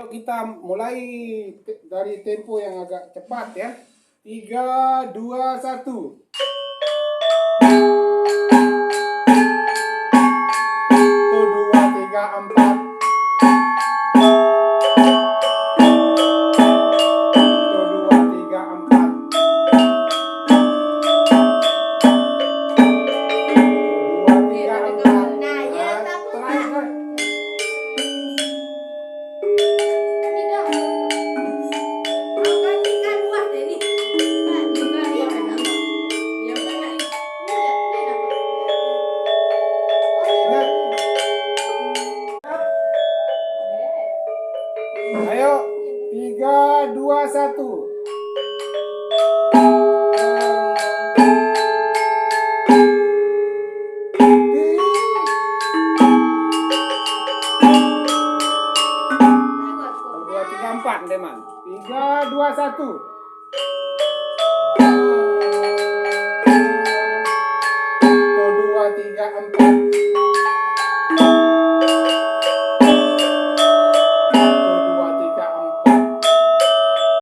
Yuk kita mulai dari tempo yang agak cepat ya. 3, 2, 1. 1, 2, 3, 4. 3, 2, 1. Dua, tiga, empat, teman. 3, 2, 1. 1, 2, 3, 4.